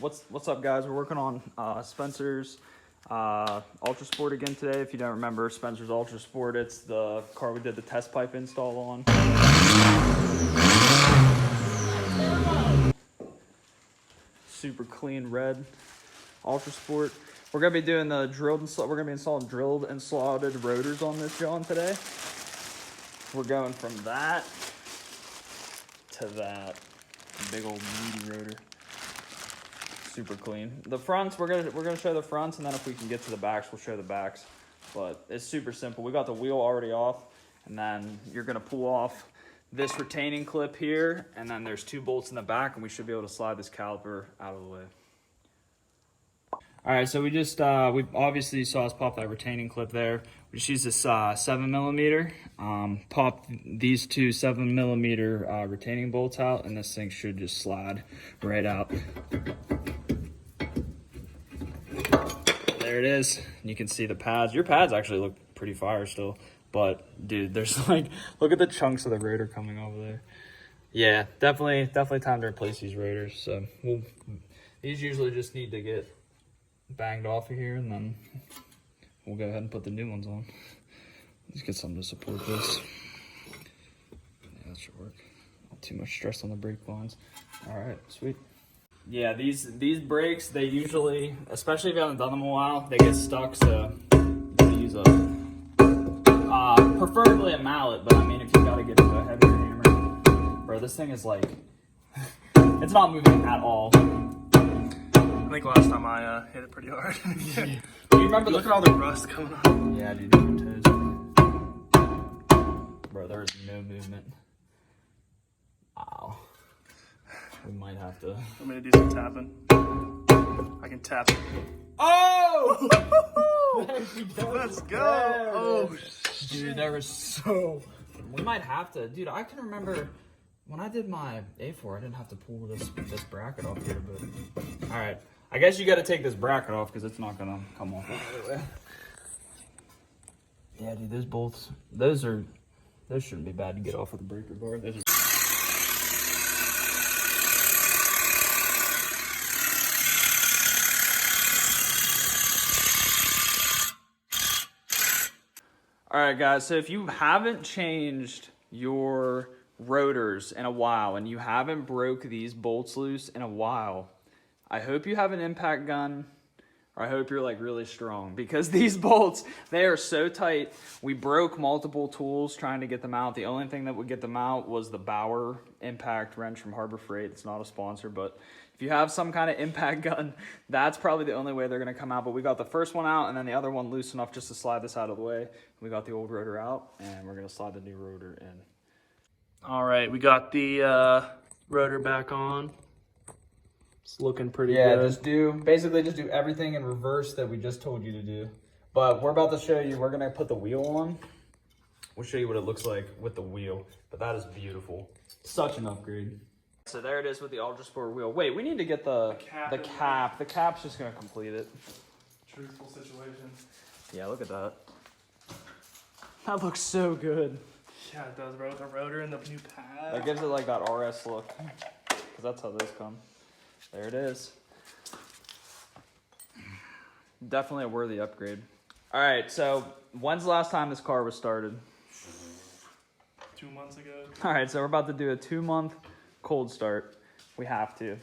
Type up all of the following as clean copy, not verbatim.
What's up, guys? We're working on Spencer's Ultra Sport again today. If you don't remember, Spencer's Ultra Sport, it's the car we did the test pipe install on. Super clean red Ultra Sport. We're gonna be doing the we're gonna be installing drilled and slotted rotors on this John today. We're going from that to that. Big old meaty rotor. Super clean. The fronts, we're gonna show the fronts, and then if we can get to the backs, we'll show the backs. But it's super simple. We got the wheel already off, and then you're gonna pull off this retaining clip here, and then there's 2 bolts in the back, and we should be able to slide this caliper out of the way. All right, so we just, we obviously saw us pop that retaining clip there. We just used this 7mm, pop these 2 7mm retaining bolts out, and this thing should just slide right out. There it is. You can see the pads. Your pads actually look pretty fire still, but dude, there's like, look at the chunks of the rotor coming over there. Yeah, definitely time to replace these rotors. So these usually just need to get banged off of here, and then we'll go ahead and put the new ones on. Let's get something to support this. Yeah, that should work. Not too much stress on the brake lines. All right, sweet. Yeah, these brakes, they usually, especially if you haven't done them in a while, they get stuck, so you gotta use a, preferably a mallet, but I mean, if you gotta get a heavier hammer. Bro, this thing is like, it's not moving at all. I think last time I hit it pretty hard. Do you remember Look at all the rust coming on. Yeah, dude, your toes. Bro, there is no movement. Wow. We might have to. I'm gonna do some tapping. I can tap it. Oh! Let's go! Oh, dude, there was so. We might have to. Dude, I can remember when I did my A4, I didn't have to pull this bracket off here, but. All right. I guess you got to take this bracket off because it's not going to come off anyway. Yeah, dude, those bolts, those shouldn't be bad to get off with the breaker bar. Those are... All right, guys, so if you haven't changed your rotors in a while and you haven't broke these bolts loose in a while, I hope you have an impact gun, or I hope you're like really strong, because these bolts, they are so tight. We broke multiple tools trying to get them out. The only thing that would get them out was the Bauer impact wrench from Harbor Freight. It's not a sponsor, but if you have some kind of impact gun, that's probably the only way they're gonna come out. But we got the first one out, and then the other one loose enough just to slide this out of the way. We got the old rotor out, and we're gonna slide the new rotor in. all right, we got the rotor back on. It's looking pretty good. Just do everything in reverse that we just told you to do. But we're about to show you, we're gonna put the wheel on. We'll show you what it looks like with the wheel, but that is beautiful. Such an upgrade. So there it is with the Ultra Sport wheel. Wait, we need to get the cap. The cap's just gonna complete it. Truthful situation. Yeah, look at that. That looks so good. Yeah, it does, bro. With the rotor and the new pad. That gives it like that RS look, because that's how those come. There it is. Definitely a worthy upgrade. All right, so when's the last time this car was started? 2 months ago. All right, so we're about to do a 2-month cold start. We have to.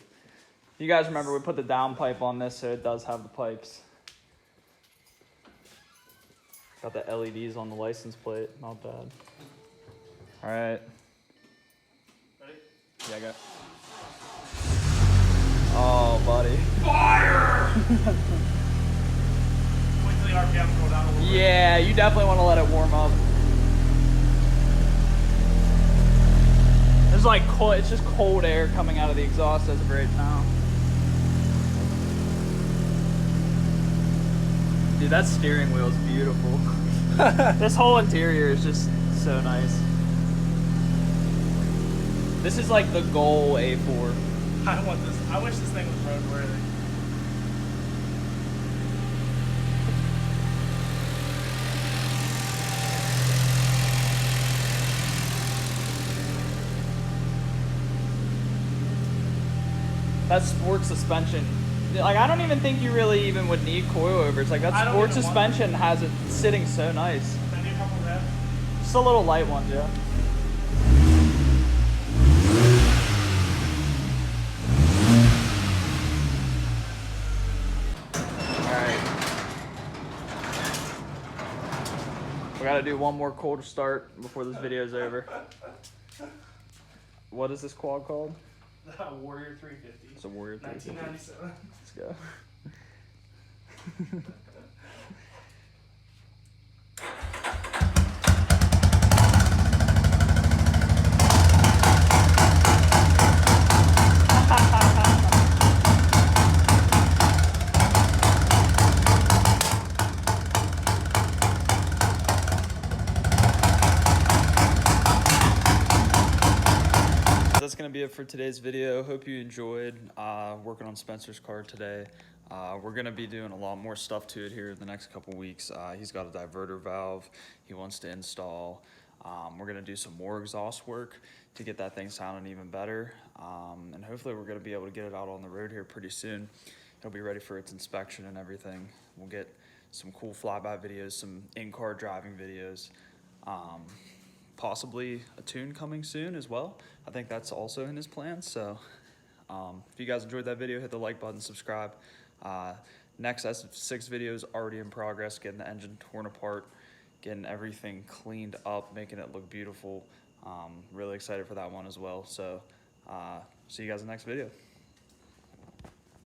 You guys remember we put the down pipe on this, so it does have the pipes. Got the LEDs on the license plate. Not bad. All right. Ready? Yeah, go. Oh, buddy. Fire! Wait till the RPM go down a little bit. Yeah, you definitely want to let it warm up. There's like cold, it's just cold air coming out of the exhaust as of right now. Dude, that steering wheel is beautiful. This whole interior is just so nice. This is like the goal A4. I want this. I wish this thing was roadworthy. That sport suspension like I don't even think you really even would need coilovers. Like that I don't sport even want suspension has it sitting so nice. I need a couple revs. Just a little light one, yeah. Alright. We gotta do one more cold start before this video's over. What is this quad called? The Warrior 350. It's a Warrior 350. 1997. Let's go. That's gonna be it for today's video. Hope you enjoyed working on Spencer's car today. We're gonna be doing a lot more stuff to it here in the next couple weeks. He's got a diverter valve he wants to install. We're gonna do some more exhaust work to get that thing sounding even better. And hopefully we're gonna be able to get it out on the road here pretty soon. It'll be ready for its inspection and everything. We'll get some cool flyby videos, some in-car driving videos. Possibly a tune coming soon as well. I think that's also in his plans. So if you guys enjoyed that video, hit the like button, subscribe. Next S6 video is already in progress, getting the engine torn apart, getting everything cleaned up, making it look beautiful. Really excited for that one as well. So see you guys in the next video.